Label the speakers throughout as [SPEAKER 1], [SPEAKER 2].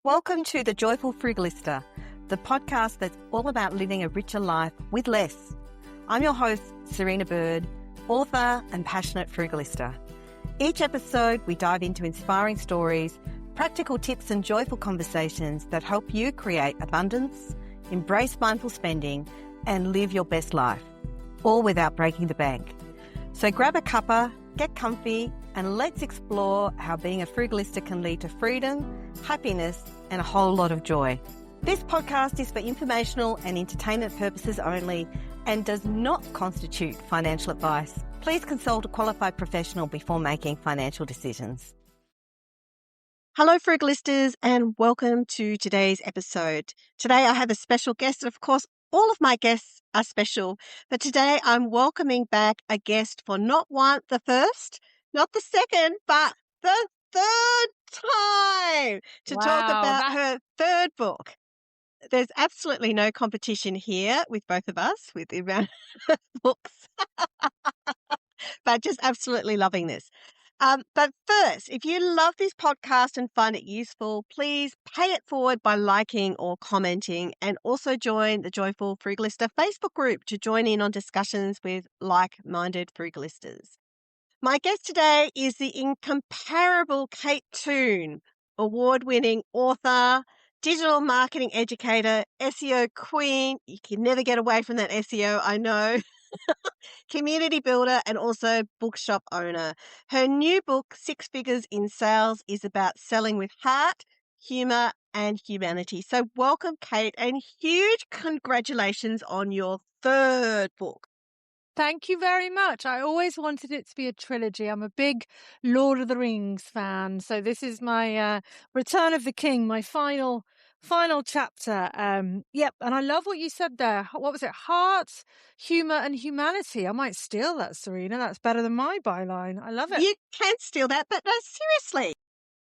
[SPEAKER 1] Welcome to The Joyful Frugalista, the podcast that's all about living a richer life with less. I'm your host, Serina Bird, author and passionate frugalista. Each episode, we dive into inspiring stories, practical tips and joyful conversations that help you create abundance, embrace mindful spending, and live your best life, all without breaking the bank. So grab a cuppa, get comfy, and let's explore how being a frugalista can lead to freedom, happiness, and a whole lot of joy. This podcast is for informational and entertainment purposes only and does not constitute financial advice. Please consult a qualified professional before making financial decisions. Hello, frugalistas, and welcome to today's episode. Today I have a special guest, and of course, all of my guests are special, but today I'm welcoming back a guest for not the first, not the second, but the third time to talk about her third book. There's absolutely no competition here with both of us with the amount of books, but just absolutely loving this. But first, if you love this podcast and find it useful, please pay it forward by liking or commenting, and also join the Joyful Frugalista Facebook group to join in on discussions with like-minded frugalistas. My guest today is the incomparable Kate Toon, award-winning author, digital marketing educator, SEO queen. You can never get away from that SEO, I know. Community builder, and also bookshop owner. Her new book, Six Figures in Sales, is about selling with heart, humour, and humanity. So welcome, Kate, and huge congratulations on your third book.
[SPEAKER 2] Thank you very much. I always wanted it to be a trilogy. I'm a big Lord of the Rings fan. So this is my Return of the King, my final chapter. Yep. And I love what you said there. What was it? Heart, humour and humanity. I might steal that, Serina. That's better than my byline. I love it.
[SPEAKER 1] You can steal that, but no, seriously.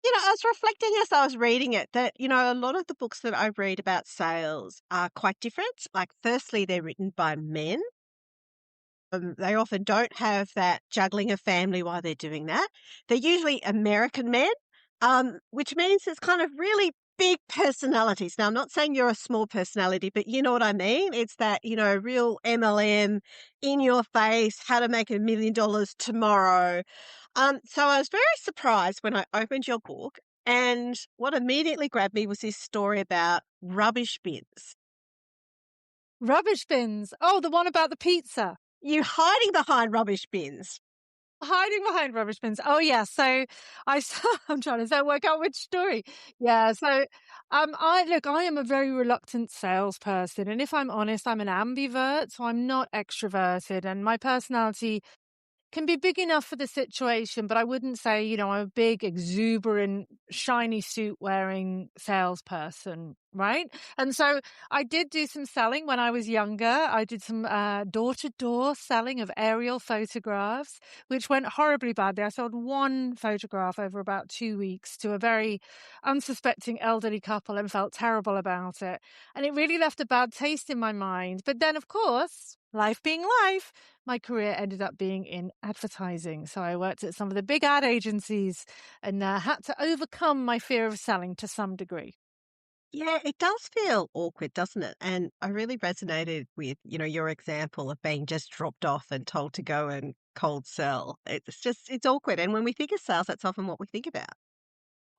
[SPEAKER 1] I was reflecting as I was reading it that, a lot of the books that I read about sales are quite different. Like, firstly, they're written by men. They often don't have that juggling a family while they're doing that. They're usually American men, which means it's kind of really big personalities. Now, I'm not saying you're a small personality, but you know what I mean? It's that, real MLM, in your face, how to make $1 million tomorrow. So I was very surprised when I opened your book, and what immediately grabbed me was this story about rubbish bins.
[SPEAKER 2] Rubbish bins. Oh, the one about the pizza.
[SPEAKER 1] You hiding behind rubbish bins.
[SPEAKER 2] Hiding behind rubbish bins. Oh yeah. So I'm trying to work out which story. Yeah. So I am a very reluctant salesperson, and if I'm honest, I'm an ambivert. So I'm not extroverted, and my personality can be big enough for the situation, but I wouldn't say, I'm a big, exuberant, shiny suit wearing salesperson, right? And so I did do some selling when I was younger. I did some door-to-door selling of aerial photographs, which went horribly badly. I sold one photograph over about 2 weeks to a very unsuspecting elderly couple and felt terrible about it. And it really left a bad taste in my mind. But then, of course, life being life, my career ended up being in advertising. So I worked at some of the big ad agencies and had to overcome my fear of selling to some degree.
[SPEAKER 1] Yeah, it does feel awkward, doesn't it? And I really resonated with, your example of being just dropped off and told to go and cold sell. It's awkward. And when we think of sales, that's often what we think about.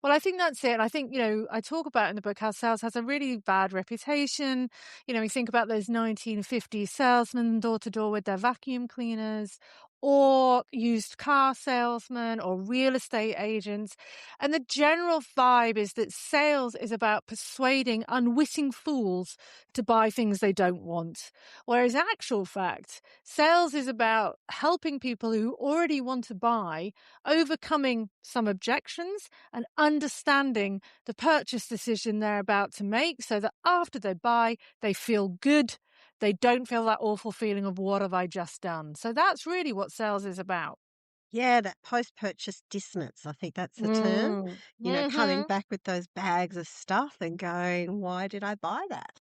[SPEAKER 2] Well, I think that's it. I think, I talk about in the book how sales has a really bad reputation. We think about those 1950s salesmen door to door with their vacuum cleaners, or used car salesmen, or real estate agents. And the general vibe is that sales is about persuading unwitting fools to buy things they don't want. Whereas actual fact, sales is about helping people who already want to buy, overcoming some objections and understanding the purchase decision they're about to make, so that after they buy, they feel good. They don't feel that awful feeling of what have I just done. So that's really what sales is about.
[SPEAKER 1] Yeah, that post-purchase dissonance. I think that's the term. Coming
[SPEAKER 2] Mm-hmm.
[SPEAKER 1] back with those bags of stuff and going, why did I buy that?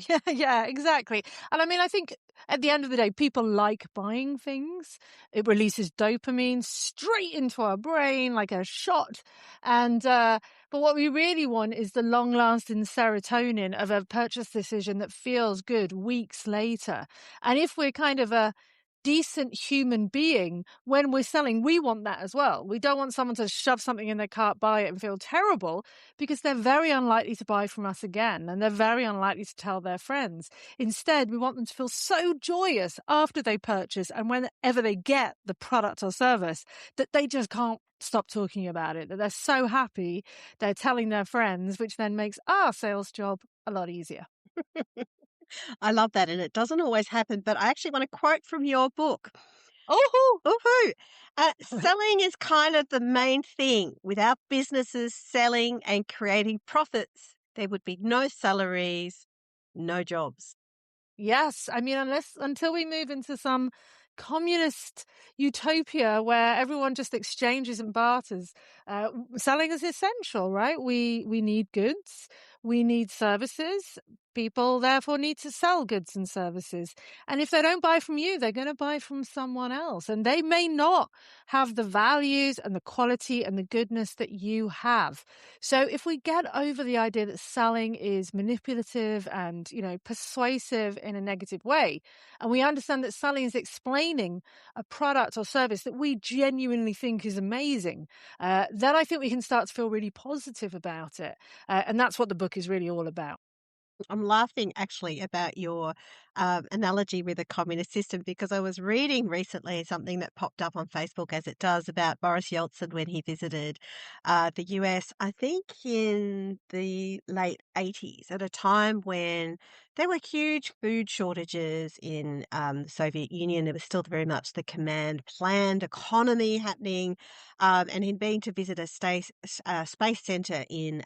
[SPEAKER 2] Yeah, yeah, exactly. And I mean, I think at the end of the day, people like buying things. It releases dopamine straight into our brain like a shot. And but what we really want is the long-lasting serotonin of a purchase decision that feels good weeks later. And if we're kind of a decent human being when we're selling, we want that as well. We don't want someone to shove something in their cart, buy it, and feel terrible because they're very unlikely to buy from us again and they're very unlikely to tell their friends. Instead, we want them to feel so joyous after they purchase and whenever they get the product or service that they just can't stop talking about it, that they're so happy they're telling their friends, which then makes our sales job a lot easier.
[SPEAKER 1] I love that, and it doesn't always happen, but I actually want to quote from your book.
[SPEAKER 2] Oh,
[SPEAKER 1] Woohoo! Selling is kind of the main thing. Without businesses selling and creating profits, there would be no salaries, no jobs.
[SPEAKER 2] yes, I mean, until we move into some communist utopia where everyone just exchanges and barters, selling is essential, right? We need goods, we need services. People therefore need to sell goods and services. And if they don't buy from you, they're going to buy from someone else. And they may not have the values and the quality and the goodness that you have. So if we get over the idea that selling is manipulative and, persuasive in a negative way, and we understand that selling is explaining a product or service that we genuinely think is amazing, then I think we can start to feel really positive about it. And that's what the book is really all about.
[SPEAKER 1] I'm laughing actually about your analogy with the communist system because I was reading recently something that popped up on Facebook, as it does, about Boris Yeltsin when he visited the US, I think in the late 80s, at a time when there were huge food shortages in the Soviet Union. There was still very much the command planned economy happening. And he'd been to visit space center in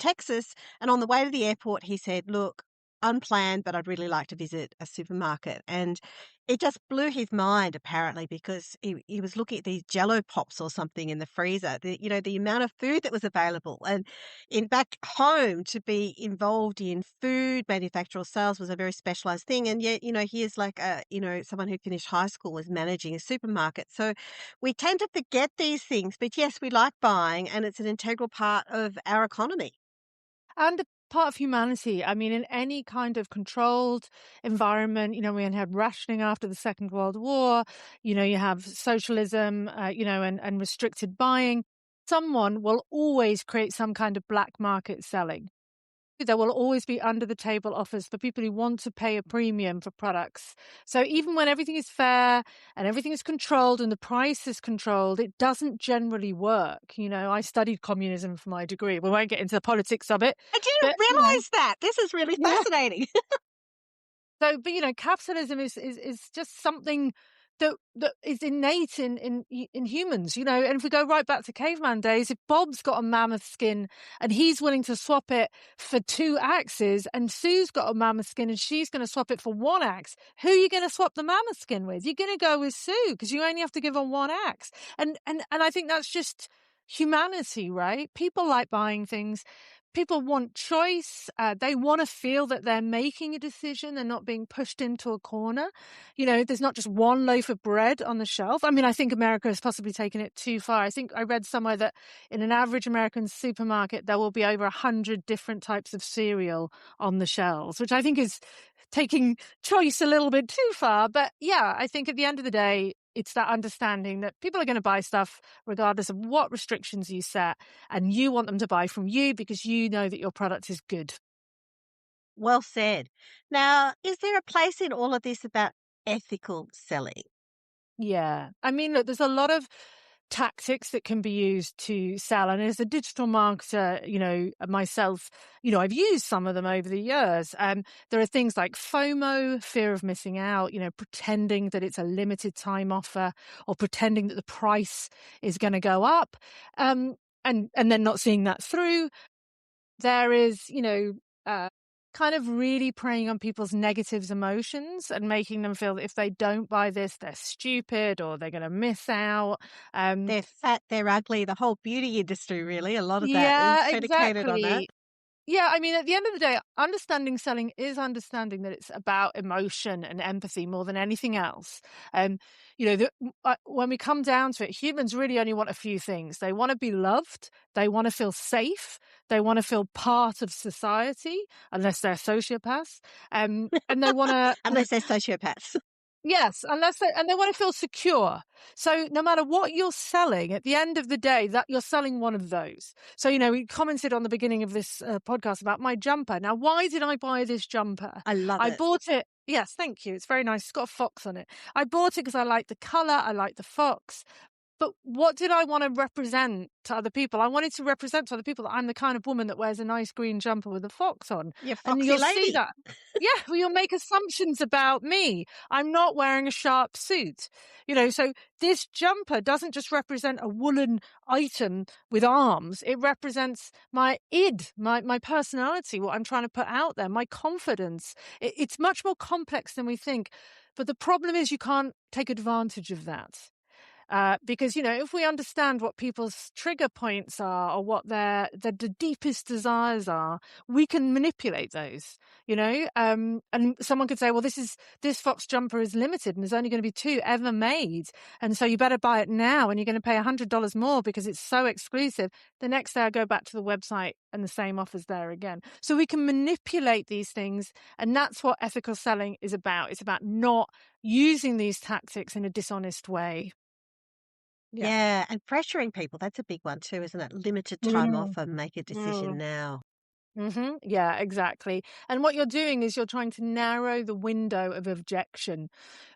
[SPEAKER 1] Texas, and on the way to the airport, he said, "Look, unplanned, but I'd really like to visit a supermarket." And it just blew his mind, apparently, because he was looking at these Jello pops or something in the freezer. The amount of food that was available, and in back home, to be involved in food manufacture or sales was a very specialized thing. And yet, he is like someone who finished high school was managing a supermarket. So we tend to forget these things, but yes, we like buying, and it's an integral part of our economy.
[SPEAKER 2] And a part of humanity. I mean, in any kind of controlled environment, we had rationing after the Second World War, you have socialism, and restricted buying. Someone will always create some kind of black market selling. There will always be under the table offers for people who want to pay a premium for products. So even when everything is fair and everything is controlled and the price is controlled, it doesn't generally work. I studied communism for my degree. We won't get into the politics of it,
[SPEAKER 1] I didn't
[SPEAKER 2] but
[SPEAKER 1] realize that. This is really
[SPEAKER 2] yeah.
[SPEAKER 1] fascinating.
[SPEAKER 2] So, but capitalism is just something that is innate in humans, and if we go right back to caveman days, if Bob's got a mammoth skin and he's willing to swap it for two axes, and Sue's got a mammoth skin and she's going to swap it for one axe, who are you going to swap the mammoth skin with? You're going to go with Sue because you only have to give her one axe, and I think that's just humanity, right? People like buying things. People want choice. They want to feel that they're making a decision. They're not being pushed into a corner. There's not just one loaf of bread on the shelf. I mean, I think America has possibly taken it too far. I think I read somewhere that in an average American supermarket, there will be over 100 different types of cereal on the shelves, which I think is taking choice a little bit too far. But yeah, I think at the end of the day, it's that understanding that people are going to buy stuff regardless of what restrictions you set, and you want them to buy from you because you know that your product is good.
[SPEAKER 1] Well said. Now, is there a place in all of this about ethical selling?
[SPEAKER 2] Yeah. I mean, look, there's a lot of tactics that can be used to sell. And as a digital marketer, myself, I've used some of them over the years. There are things like FOMO, fear of missing out, pretending that it's a limited time offer or pretending that the price is going to go up. And then not seeing that through. There is, uh, kind of really preying on people's negatives emotions and making them feel that if they don't buy this, they're stupid or they're going to miss out. Um,
[SPEAKER 1] They're fat, they're ugly, the whole beauty industry, really. A lot of that is
[SPEAKER 2] yeah,
[SPEAKER 1] predicated on that.
[SPEAKER 2] exactly. Yeah, I mean, at the end of the day, understanding selling is understanding that it's about emotion and empathy more than anything else. Um, when we come down to it, humans really only want a few things. They want to be loved, they want to feel safe, they want to feel part of society, unless they're sociopaths, and they want to
[SPEAKER 1] Unless they're sociopaths.
[SPEAKER 2] Yes, and they wanna feel secure. So no matter what you're selling, at the end of the day, that you're selling one of those. So, we commented on the beginning of this, podcast about my jumper. Now, why did I buy this jumper?
[SPEAKER 1] I love
[SPEAKER 2] I
[SPEAKER 1] it.
[SPEAKER 2] bought it. Yes, thank you. It's very nice. It's got a fox on it. I bought it because I like the color, I like the fox. But what did I wanna represent to other people? I wanted to represent to other people that I'm the kind of woman that wears a nice green jumper with a fox on,
[SPEAKER 1] You
[SPEAKER 2] and
[SPEAKER 1] foxy
[SPEAKER 2] you'll see
[SPEAKER 1] lady.
[SPEAKER 2] that. Yeah, well, you'll make assumptions about me. I'm not wearing a sharp suit. So this jumper doesn't just represent a woolen item with arms. It represents my id, my personality, what I'm trying to put out there, my confidence. It's much more complex than we think. But the problem is you can't take advantage of that. Because if we understand what people's trigger points are or what their the deepest desires are, we can manipulate those. And someone could say, well, this fox jumper is limited and there's only going to be 2 ever made, and so you better buy it now, and you're going to pay $100 more because it's so exclusive. The next day, I go back to the website and the same offer's there again. So we can manipulate these things, and that's what ethical selling is about. It's about not using these tactics in a dishonest way. Yeah.
[SPEAKER 1] Yeah, and pressuring people, that's a big one too, isn't it? Limited time
[SPEAKER 2] Mm,
[SPEAKER 1] offer, make a decision
[SPEAKER 2] mm.
[SPEAKER 1] now.
[SPEAKER 2] Yeah, exactly. And what you're doing is you're trying to narrow the window of objection,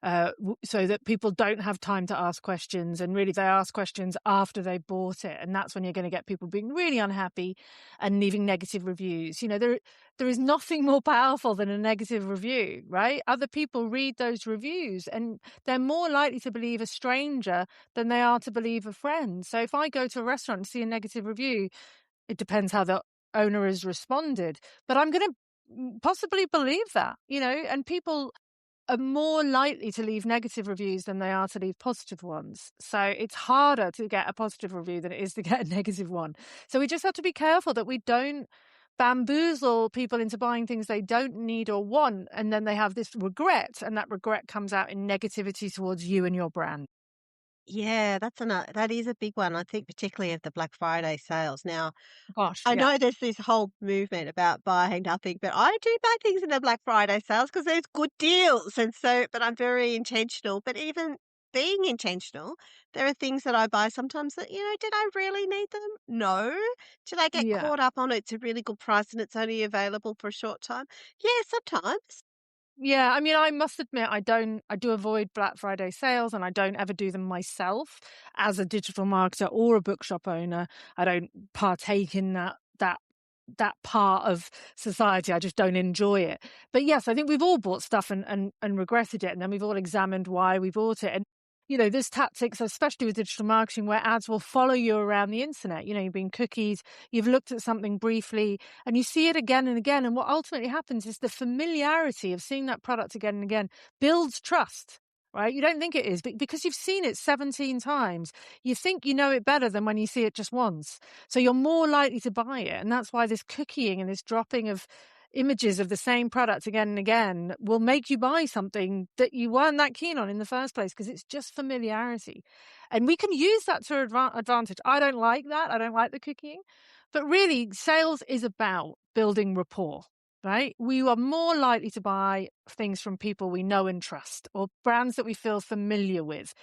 [SPEAKER 2] so that people don't have time to ask questions, and really they ask questions after they bought it, and that's when you're going to get people being really unhappy and leaving negative reviews. There is nothing more powerful than a negative review, right? Other people read those reviews, and they're more likely to believe a stranger than they are to believe a friend. So if I go to a restaurant and see a negative review, it depends how the owner has responded, but I'm gonna possibly believe that, and people are more likely to leave negative reviews than they are to leave positive ones. So it's harder to get a positive review than it is to get a negative one. So we just have to be careful that we don't bamboozle people into buying things they don't need or want, and then they have this regret, and that regret comes out in negativity towards you and your brand.
[SPEAKER 1] Yeah, that is a big one. I think particularly of the Black Friday sales. Now,
[SPEAKER 2] Gosh,
[SPEAKER 1] I
[SPEAKER 2] yeah.
[SPEAKER 1] know there's this whole movement about buying nothing, but I do buy things in the Black Friday sales because there's good deals. And so, but I'm very intentional. But even being intentional, there are things that I buy sometimes that, did I really need them? No. Did I get
[SPEAKER 2] Yeah.
[SPEAKER 1] caught up on it? It's a really good price and it's only available for a short time? Yeah, sometimes.
[SPEAKER 2] Yeah, I mean, I must admit, I do avoid Black Friday sales, and I don't ever do them myself as a digital marketer or a bookshop owner. I don't partake in that part of society. I just don't enjoy it. But yes, I think we've all bought stuff and regretted it, and then we've all examined why we bought it. And there's tactics, especially with digital marketing, where ads will follow you around the internet. You've been cookied, you've looked at something briefly, and you see it again and again. And what ultimately happens is the familiarity of seeing that product again and again builds trust. Right? You don't think it is, but because you've seen it 17 times, you think you know it better than when you see it just once. So you're more likely to buy it. And that's why this cookie and this dropping of images of the same product again and again will make you buy something that you weren't that keen on in the first place, because it's just familiarity. And we can use that to advantage. I don't like that. I don't like the cookie. But really, sales is about building rapport. Right? We are more likely to buy things from people we know and trust, or brands that we feel familiar with,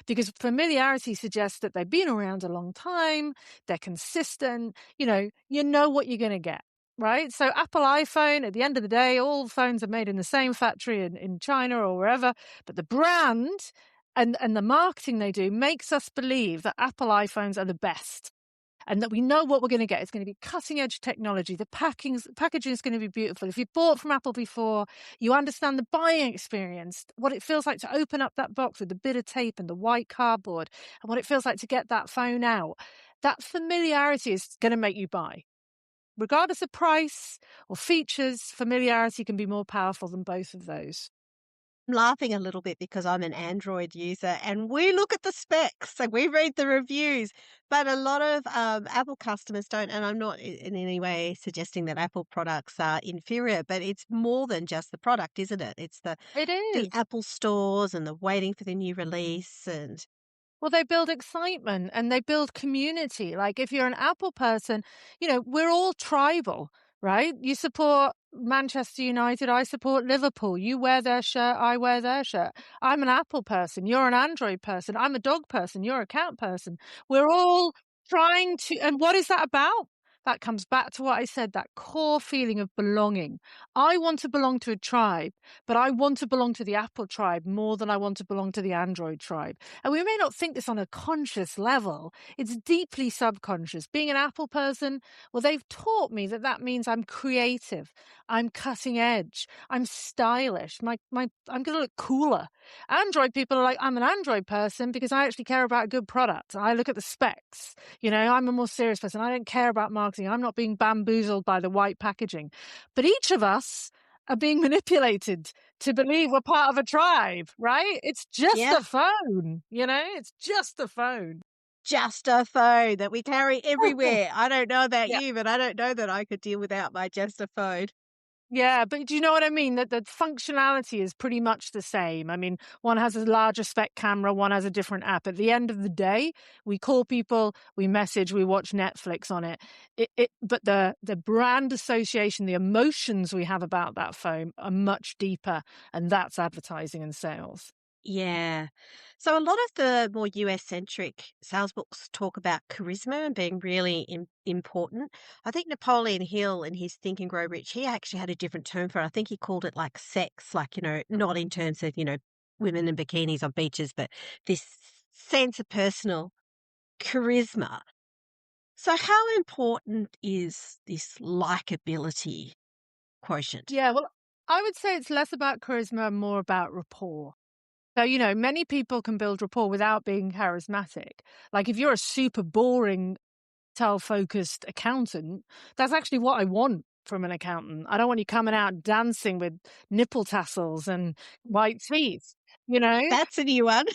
[SPEAKER 2] because familiarity suggests that they've been around a long time, they're consistent, you know what you're going to get. Right. So Apple iPhone, at the end of the day, all phones are made in the same factory in China or wherever. But the brand and the marketing they do makes us believe that Apple iPhones are the best, and that we know what we're going to get. It's going to be cutting edge technology. The packaging is going to be beautiful. If you've bought from Apple before, you understand the buying experience, what it feels like to open up that box with the bit of tape and the white cardboard, and what it feels like to get that phone out. That familiarity is going to make you buy. Regardless of price or features, familiarity can be more powerful than both of those.
[SPEAKER 1] I'm laughing a little bit because I'm an Android user and we look at the specs and we read the reviews, but a lot of Apple customers don't. And I'm not in any way suggesting that Apple products are inferior, but it's more than just the product, isn't it? It's
[SPEAKER 2] It
[SPEAKER 1] the
[SPEAKER 2] is.
[SPEAKER 1] Apple stores and the waiting for the new release and
[SPEAKER 2] Well, they build excitement and they build community. Like if you're an Apple person, we're all tribal, right? You support Manchester United, I support Liverpool. You wear their shirt, I wear their shirt. I'm an Apple person, you're an Android person. I'm a dog person, you're a cat person. We're all trying to, and what is that about? That comes back to what I said, that core feeling of belonging. I want to belong to a tribe, but I want to belong to the Apple tribe more than I want to belong to the Android tribe. And we may not think this on a conscious level. It's deeply subconscious. Being an Apple person, well, they've taught me that that means I'm creative, I'm cutting edge, I'm stylish. I'm going to look cooler. Android people are like, I'm an Android person because I actually care about a good product. I look at the specs. I'm a more serious person. I don't care about marketing. I'm not being bamboozled by the white packaging. But each of us are being manipulated to believe we're part of a tribe, right? It's just
[SPEAKER 1] yeah,
[SPEAKER 2] a phone, it's just a phone.
[SPEAKER 1] just a phone that we carry everywhere. I don't know about
[SPEAKER 2] Yeah.
[SPEAKER 1] you, but I don't know that I could deal without my just a phone.
[SPEAKER 2] Yeah, but do you know what I mean? That the functionality is pretty much the same. I mean, one has a larger spec camera, one has a different app. At the end of the day, we call people, we message, we watch Netflix on it. But the brand association, the emotions we have about that phone are much deeper, and that's advertising and sales.
[SPEAKER 1] Yeah. So a lot of the more US centric sales books talk about charisma and being really important. I think Napoleon Hill in his Think and Grow Rich, he actually had a different term for it. I think he called it like sex, like, not in terms of, women in bikinis on beaches, but this sense of personal charisma. So how important is this likability quotient?
[SPEAKER 2] Yeah, well, I would say it's less about charisma and more about rapport. So, many people can build rapport without being charismatic. Like if you're a super boring, focused accountant, that's actually what I want from an accountant. I don't want you coming out dancing with nipple tassels and white teeth, you know?
[SPEAKER 1] That's a new one.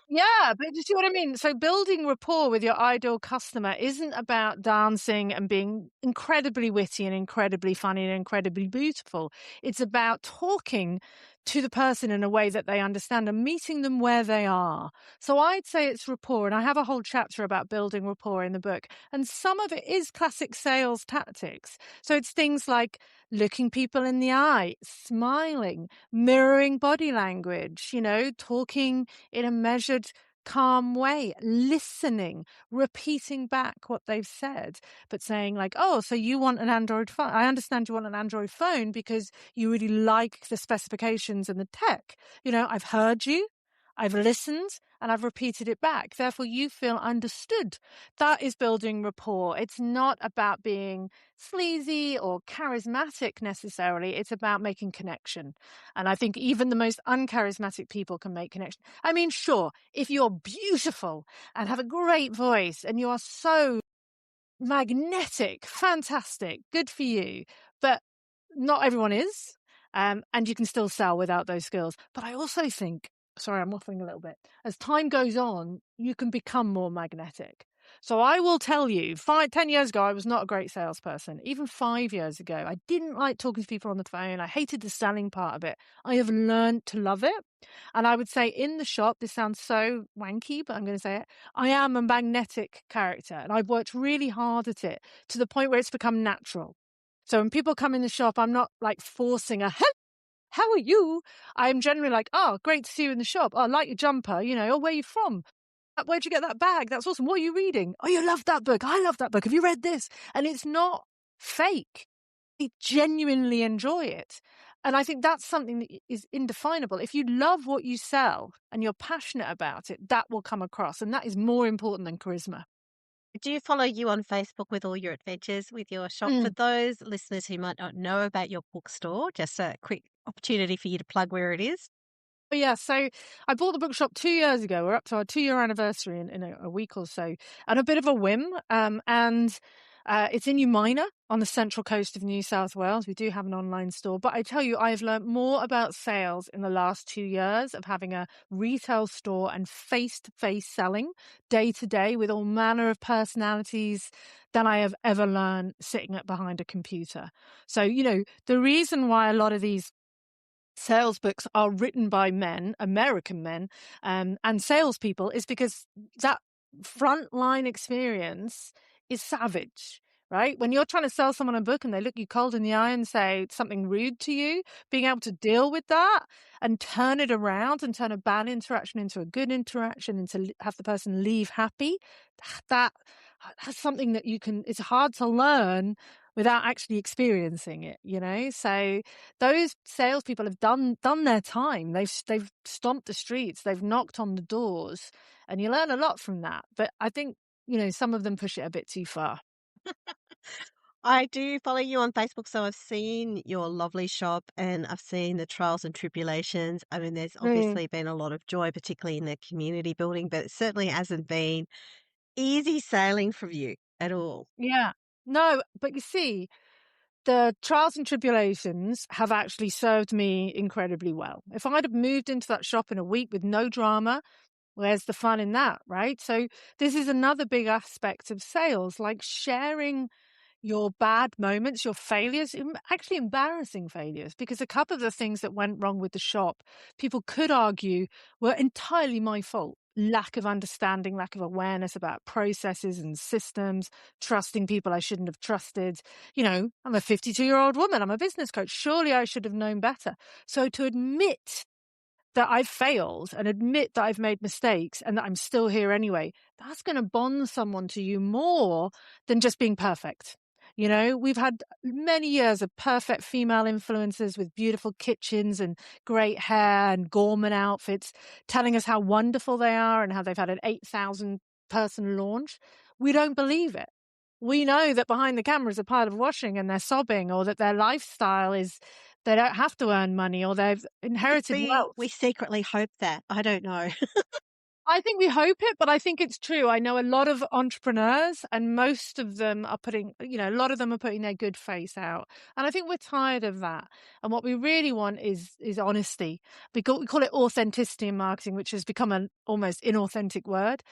[SPEAKER 2] Yeah, but you see what I mean? So building rapport with your ideal customer isn't about dancing and being incredibly witty and incredibly funny and incredibly beautiful. It's about talking to the person in a way that they understand and meeting them where they are. So I'd say it's rapport. And I have a whole chapter about building rapport in the book. And some of it is classic sales tactics. So it's things like looking people in the eye, smiling, mirroring body language, talking in a measured, calm way, listening, repeating back what they've said, but saying like, oh, so you want an Android phone? I understand you want an Android phone because you really like the specifications and the tech. I've heard you. I've listened and I've repeated it back. Therefore, you feel understood. That is building rapport. It's not about being sleazy or charismatic necessarily. It's about making connection. And I think even the most uncharismatic people can make connection. I mean, sure, if you're beautiful and have a great voice and you are so magnetic, fantastic, good for you. But not everyone is. And you can still sell without those skills. But I also think, sorry, I'm waffling a little bit. As time goes on, you can become more magnetic. So I will tell you, 10 years ago, I was not a great salesperson. Even 5 years ago, I didn't like talking to people on the phone. I hated the selling part of it. I have learned to love it. And I would say in the shop, this sounds so wanky, but I'm going to say it. I am a magnetic character and I've worked really hard at it to the point where it's become natural. So when people come in the shop, I'm not like forcing a, how are you? I'm generally like, oh, great to see you in the shop. Oh, I like your jumper, oh, where are you from? Where'd you get that bag? That's awesome. What are you reading? Oh, you love that book. I love that book. Have you read this? And it's not fake. I genuinely enjoy it. And I think that's something that is indefinable. If you love what you sell and you're passionate about it, that will come across. And that is more important than charisma.
[SPEAKER 1] Do you follow you on Facebook with all your adventures with your shop? For
[SPEAKER 2] Mm.
[SPEAKER 1] those listeners who might not know about your bookstore, just a quick opportunity for you to plug where it is.
[SPEAKER 2] But yeah, so I bought the bookshop 2 years ago. We're up to our 2-year anniversary in a week or so, and a bit of a whim. And It's in Umina on the central coast of New South Wales. We do have an online store, but I tell you, I have learnt more about sales in the last 2 years of having a retail store and face-to-face selling day to day with all manner of personalities than I have ever learned sitting at behind a computer. So, the reason why a lot of these sales books are written by men, American men, and salespeople is because that frontline experience is savage, right? When you're trying to sell someone a book and they look you cold in the eye and say something rude to you, being able to deal with that and turn it around and turn a bad interaction into a good interaction and to have the person leave happy, that that's something that it's hard to learn without actually experiencing it. So those salespeople have done their time. They've stomped the streets, they've knocked on the doors, and you learn a lot from that. But I think some of them push it a bit too far.
[SPEAKER 1] I do follow you on Facebook, so I've seen your lovely shop and I've seen the trials and tribulations. I mean, there's
[SPEAKER 2] Mm,
[SPEAKER 1] obviously been a lot of joy, particularly in the community building, but it certainly hasn't been easy sailing for you at all.
[SPEAKER 2] yeah. No, but you see, the trials and tribulations have actually served me incredibly well. If I'd have moved into that shop in a week with no drama, where's the fun in that, right? So this is another big aspect of sales, like sharing your bad moments, your failures, actually embarrassing failures, because a couple of the things that went wrong with the shop, people could argue were entirely my fault. Lack of understanding, lack of awareness about processes and systems, trusting people I shouldn't have trusted. I'm a 52-year-old woman. I'm a business coach. Surely I should have known better. So to admit that I've failed and admit that I've made mistakes and that I'm still here anyway, that's going to bond someone to you more than just being perfect. We've had many years of perfect female influencers with beautiful kitchens and great hair and gourmet outfits telling us how wonderful they are and how they've had an 8,000 person launch. We don't believe it. We know that behind the camera is a pile of washing and they're sobbing, or that their lifestyle is they don't have to earn money, or they've inherited
[SPEAKER 1] We
[SPEAKER 2] wealth.
[SPEAKER 1] secretly hope that. I don't know.
[SPEAKER 2] I think we hope it, but I think it's true. I know a lot of entrepreneurs, and most of them are a lot of them are putting their good face out. And I think we're tired of that. And what we really want is honesty. We call it authenticity in marketing, which has become an almost inauthentic word.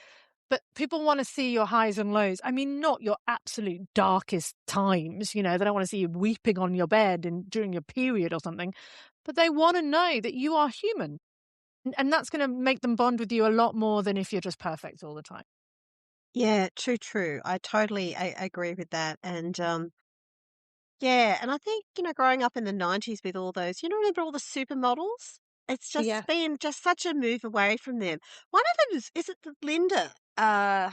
[SPEAKER 2] But people want to see your highs and lows. I mean, not your absolute darkest times. They don't want to see you weeping on your bed and during your period or something. But they want to know that you are human. And that's going to make them bond with you a lot more than if you're just perfect all the time.
[SPEAKER 1] Yeah, true, true. I totally agree with that. And yeah, and I think, growing up in the 90s with all those, remember all the supermodels? It's
[SPEAKER 2] Yeah.
[SPEAKER 1] just been just such a move away from them. One of them is it Linda?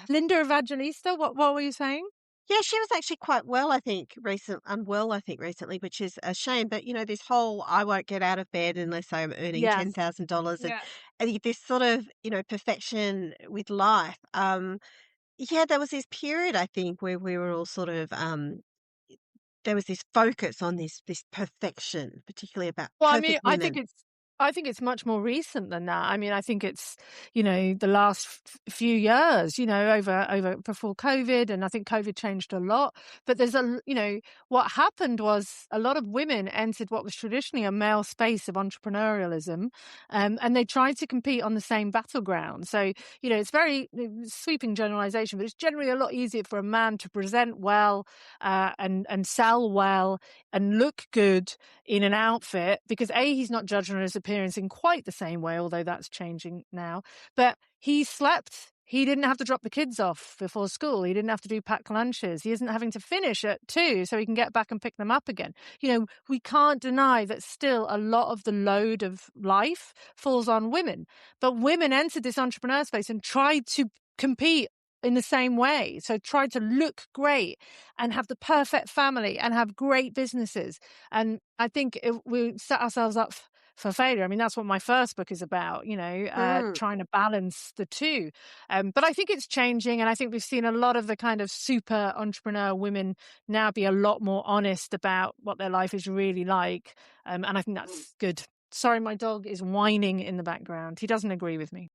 [SPEAKER 2] Linda Evangelista, what were you saying?
[SPEAKER 1] Yeah, she was actually quite well, I think, unwell, I think, recently, which is a shame. But, this whole I won't get out of bed unless I'm earning
[SPEAKER 2] Yes.
[SPEAKER 1] $10,000
[SPEAKER 2] Yeah.
[SPEAKER 1] and this sort of, perfection with life. Yeah, there was this period, I think, where we were all sort of there was this focus on this perfection, particularly about
[SPEAKER 2] Well, I mean,
[SPEAKER 1] perfect women.
[SPEAKER 2] I think it's much more recent than that. I mean, I think it's, the last few years, over before COVID, and I think COVID changed a lot. But what happened was a lot of women entered what was traditionally a male space of entrepreneurialism, and they tried to compete on the same battleground. So, it's very sweeping generalization, but it's generally a lot easier for a man to present well, and sell well and look good in an outfit, because he's not judged on his appearance in quite the same way, although that's changing now. But he slept. He didn't have to drop the kids off before school. He didn't have to do packed lunches. He isn't having to finish at 2 so he can get back and pick them up again. We can't deny that still a lot of the load of life falls on women. But women entered this entrepreneur space and tried to compete in the same way. So tried to look great and have the perfect family and have great businesses. And I think we set ourselves up for failure. I mean, that's what my first book is about,
[SPEAKER 1] Mm.
[SPEAKER 2] trying to balance the two. But I think it's changing. And I think we've seen a lot of the kind of super entrepreneur women now be a lot more honest about what their life is really like. And I think that's good. Sorry, my dog is whining in the background. He doesn't agree with me.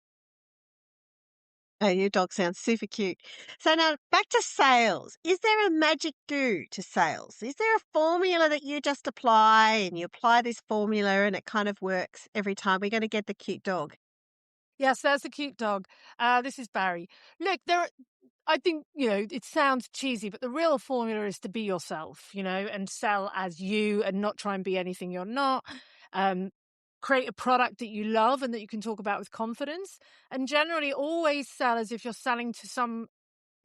[SPEAKER 3] Oh, your dog sounds super cute. So now back to sales. Is there a magic do to sales? Is there a formula that you just apply and you apply this formula and it kind of works every time? We're going to get the cute dog.
[SPEAKER 2] Yes, that's a cute dog. This is Barry. Look, I think, it sounds cheesy, but the real formula is to be yourself, and sell as you and not try and be anything you're not. Um, Create a product that you love and that you can talk about with confidence. And generally always sell as if you're selling to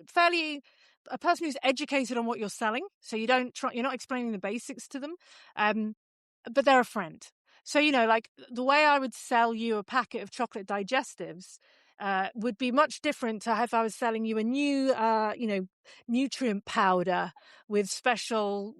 [SPEAKER 2] fairly a person who's educated on what you're selling. So you're not explaining the basics to them. Um, but they're a friend. So, like the way I would sell you a packet of chocolate digestives would be much different to if I was selling you a new, nutrient powder with special,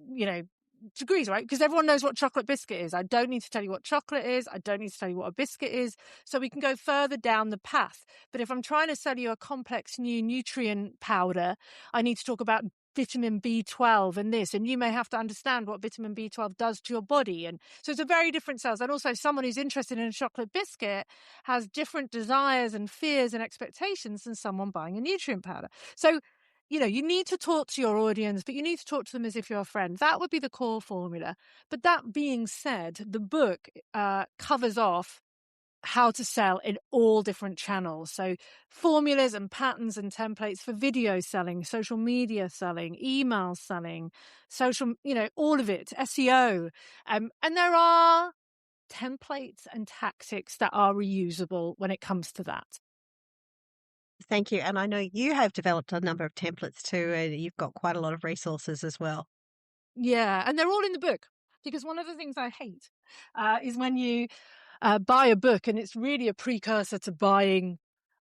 [SPEAKER 2] degrees, right? Because everyone knows what chocolate biscuit is. I don't need to tell you what chocolate is. I don't need to tell you what a biscuit is. So we can go further down the path. But if I'm trying to sell you a complex new nutrient powder, I need to talk about vitamin B12 and this, and you may have to understand what vitamin B12 does to your body. And so it's a very different sales. And also someone who's interested in a chocolate biscuit has different desires and fears and expectations than someone buying a nutrient powder. So, you need to talk to your audience, but you need to talk to them as if you're a friend. That would be the core formula. But that being said, the book covers off how to sell in all different channels. So formulas and patterns and templates for video selling, social media selling, email selling, all of it, SEO. And there are templates and tactics that are reusable when it comes to that.
[SPEAKER 3] Thank you. And I know you have developed a number of templates too, and you've got quite a lot of resources as well.
[SPEAKER 2] Yeah, and they're all in the book. Because one of the things I hate is when you buy a book and it's really a precursor to buying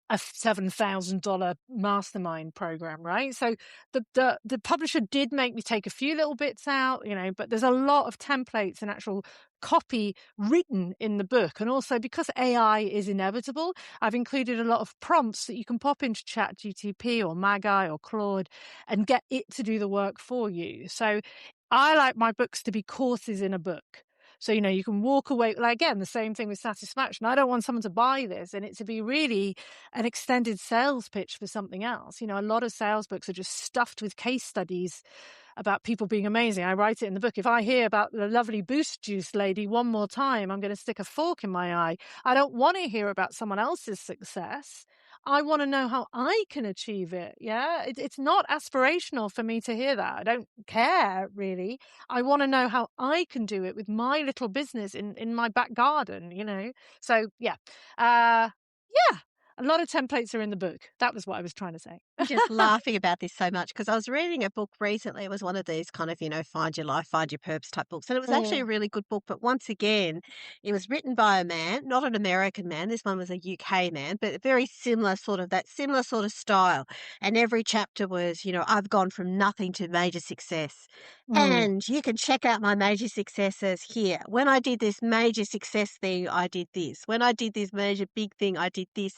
[SPEAKER 2] a $7,000 mastermind program, right? So the publisher did make me take a few little bits out, but there's a lot of templates and actual copy written in the book. And also because AI is inevitable, I've included a lot of prompts that you can pop into ChatGTP or Magi or Claude and get it to do the work for you. So I like my books to be courses in a book. So, you can walk away, like, again, the same thing with satisfaction. I don't want someone to buy this and it to be really an extended sales pitch for something else. A lot of sales books are just stuffed with case studies about people being amazing. I write it in the book. If I hear about the lovely Boost Juice lady one more time, I'm going to stick a fork in my eye. I don't want to hear about someone else's success. I want to know how I can achieve it. Yeah. It's not aspirational for me to hear that. I don't care really. I want to know how I can do it with my little business in my back garden. So yeah. Yeah. A lot of templates are in the book. That was what I was trying to say.
[SPEAKER 3] I'm just laughing about this so much because I was reading a book recently. It was one of these kind of, find your life, find your purpose type books. And it was actually a
[SPEAKER 2] Mm,
[SPEAKER 3] really good book. But once again, it was written by a man, not an American man. This one was a UK man, but very similar similar sort of style. And every chapter was, I've gone from nothing to major success.
[SPEAKER 2] mm.
[SPEAKER 3] And you can check out my major successes here. When I did this major success thing, I did this. When I did this major big thing, I did this.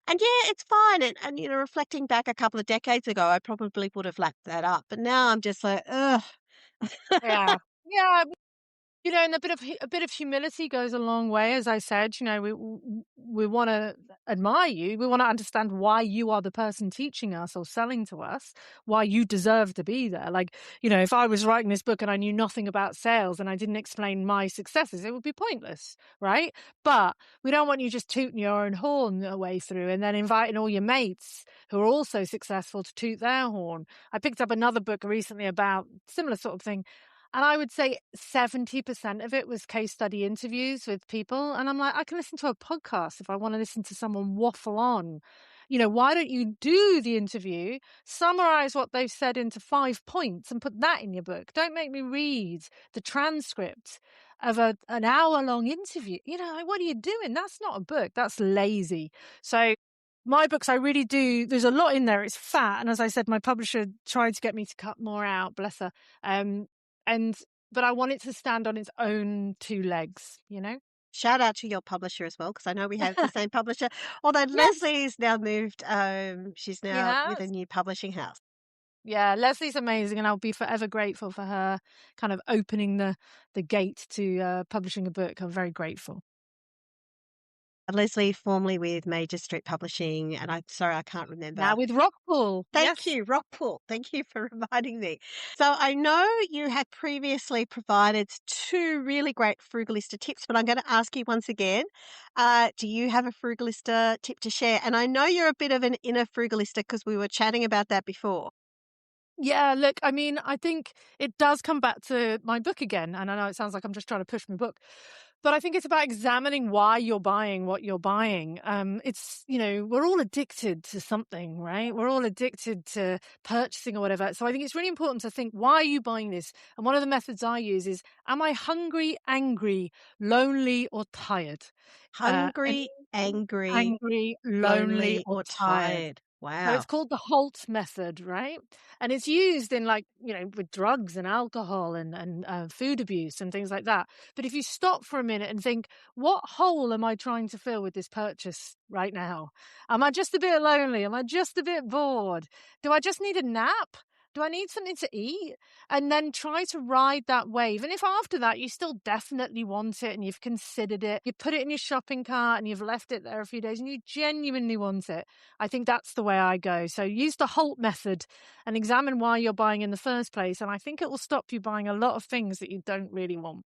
[SPEAKER 3] And yeah, it's fine. And reflecting back a couple of decades ago, I probably would have lapped that up. But now I'm just like, ugh.
[SPEAKER 2] Yeah. Yeah. And a bit of humility goes a long way. As I said, we want to admire you. We want to understand why you are the person teaching us or selling to us, why you deserve to be there. Like, if I was writing this book and I knew nothing about sales and I didn't explain my successes, it would be pointless, right? But we don't want you just tooting your own horn the way through and then inviting all your mates who are also successful to toot their horn. I picked up another book recently about similar sort of thing. And I would say 70% of it was case study interviews with people. And I'm like, I can listen to a podcast if I want to listen to someone waffle on. Why don't you do the interview, summarize what they've said into 5 points and put that in your book? Don't make me read the transcript of an hour-long interview. Like, what are you doing? That's not a book. That's lazy. So my books, I really do. There's a lot in there. It's fat. And as I said, my publisher tried to get me to cut more out, bless her. Um, and but I want it to stand on its own 2 legs.
[SPEAKER 3] Shout out to your publisher as well, because I know we have the same publisher. Although
[SPEAKER 2] Yes,
[SPEAKER 3] Leslie's now moved, she's
[SPEAKER 2] she
[SPEAKER 3] now with a
[SPEAKER 2] has.
[SPEAKER 3] new publishing house.
[SPEAKER 2] Yeah, Leslie's amazing, and I'll be forever grateful for her kind of opening the gate to publishing a book. I'm very grateful.
[SPEAKER 3] Leslie, formerly with Major Street Publishing, and I'm sorry, I can't
[SPEAKER 2] Now
[SPEAKER 3] remember.
[SPEAKER 2] with Rockpool.
[SPEAKER 3] Thank
[SPEAKER 2] Yes.
[SPEAKER 3] you, Rapport. Thank you for reminding me. So I know you had previously provided two really great Frugalista tips, but I'm going to ask you once again, do you have a Frugalista tip to share? And I know you're a bit of an inner Frugalista because we were chatting about that before.
[SPEAKER 2] Yeah, look, I mean, I think it does come back to my book again. And I know it sounds like I'm just trying to push my book, but I think it's about examining why you're buying what you're buying. We're all addicted to something, right? We're all addicted to purchasing or whatever. So I think it's really important to think, why are you buying this? And one of the methods I use is, am I hungry, angry, lonely, or tired? And
[SPEAKER 3] Hungry, angry,
[SPEAKER 2] angry, lonely,
[SPEAKER 3] lonely,
[SPEAKER 2] or
[SPEAKER 3] or
[SPEAKER 2] tired.
[SPEAKER 3] tired.
[SPEAKER 2] So
[SPEAKER 3] Wow.
[SPEAKER 2] it's called the Holt method, right? And it's used in, like, with drugs and alcohol and food abuse and things like that. But if you stop for a minute and think, what hole am I trying to fill with this purchase right now? Am I just a bit lonely? Am I just a bit bored? Do I just need a nap? Do I need something to eat? And then try to ride that wave. And if after that you still definitely want it and you've considered it, you put it in your shopping cart and you've left it there a few days and you genuinely want it, I think that's the way I go. So use the Holt method and examine why you're buying in the first place. And I think it will stop you buying a lot of things that you don't really want.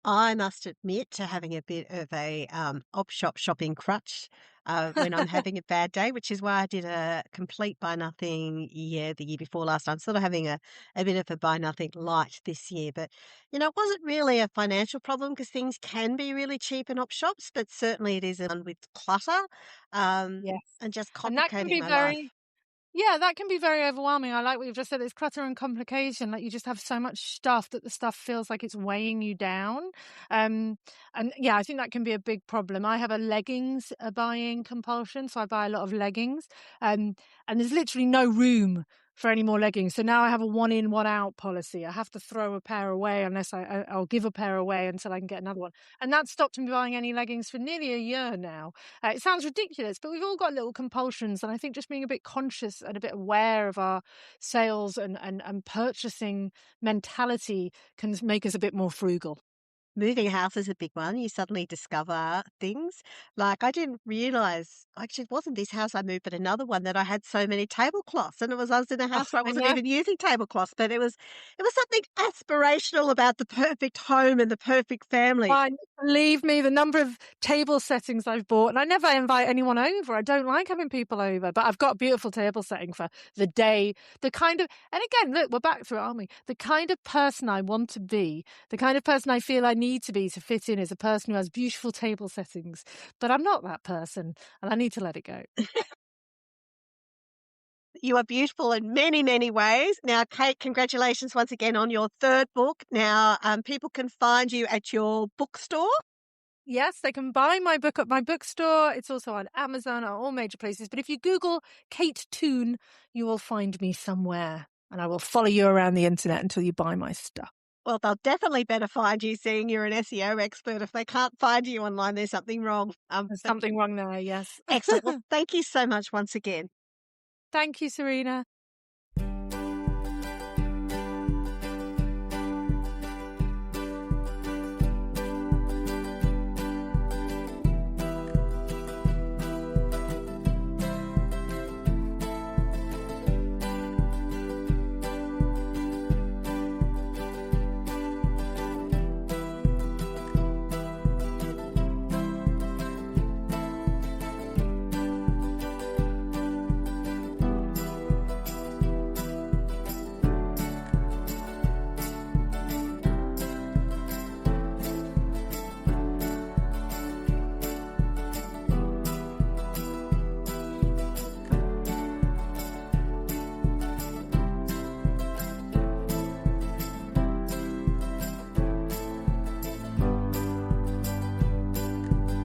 [SPEAKER 3] I must admit to having a bit of a op shop shopping crutch when I'm having a bad day, which is why I did a complete buy nothing year the year before last. I'm sort of having a bit of a buy nothing light this year, but it wasn't really a financial problem because things can be really cheap in op shops, but certainly it is one with clutter
[SPEAKER 2] Yes.
[SPEAKER 3] and just
[SPEAKER 2] And that can
[SPEAKER 3] complicating
[SPEAKER 2] be
[SPEAKER 3] my life.
[SPEAKER 2] yeah, that can be very overwhelming. I like what you've just said. There's clutter and complication. Like, you just have so much stuff that the stuff feels like it's weighing you down. And yeah, I think that can be a big problem. I have a leggings buying compulsion, so I buy a lot of leggings. And there's literally no room for any more leggings. So now I have a one in, one out policy. I have to throw a pair away unless I'll give a pair away until I can get another one. And that stopped me buying any leggings for nearly a year now. It sounds ridiculous, but we've all got little compulsions. And I think just being a bit conscious and a bit aware of our sales and purchasing mentality can make us a bit more frugal.
[SPEAKER 3] Moving house is a big one. You suddenly discover things. Like I didn't realize, actually, it wasn't this house I moved, but another one that I had so many tablecloths. And I was in a
[SPEAKER 2] Oh,
[SPEAKER 3] house where I
[SPEAKER 2] I
[SPEAKER 3] wasn't
[SPEAKER 2] know.
[SPEAKER 3] even using tablecloths, but it was something aspirational about the perfect home and the perfect family.
[SPEAKER 2] Fine. Believe me, the number of table settings I've bought, and I never invite anyone over. I don't like having people over, but I've got a beautiful table setting for the day. And again, look, we're back through it, aren't we? The kind of person I want to be, the kind of person I feel I need to be to fit in, is a person who has beautiful table settings. But I'm not that person, and I need to let it go.
[SPEAKER 3] You are beautiful in many, many ways. Now, Kate, congratulations once again on your third book. Now, people can find you at your bookstore.
[SPEAKER 2] Yes, they can buy my book at my bookstore. It's also on Amazon or all major places. But if you Google Kate Toon, you will find me somewhere. And I will follow you around the internet until you buy my stuff.
[SPEAKER 3] Well, they'll definitely better find you, seeing you're an SEO expert. If they can't find you online, there's something wrong.
[SPEAKER 2] There's
[SPEAKER 3] But
[SPEAKER 2] something wrong there, yes.
[SPEAKER 3] excellent. Well, thank you so much once again.
[SPEAKER 2] Thank you, Serina.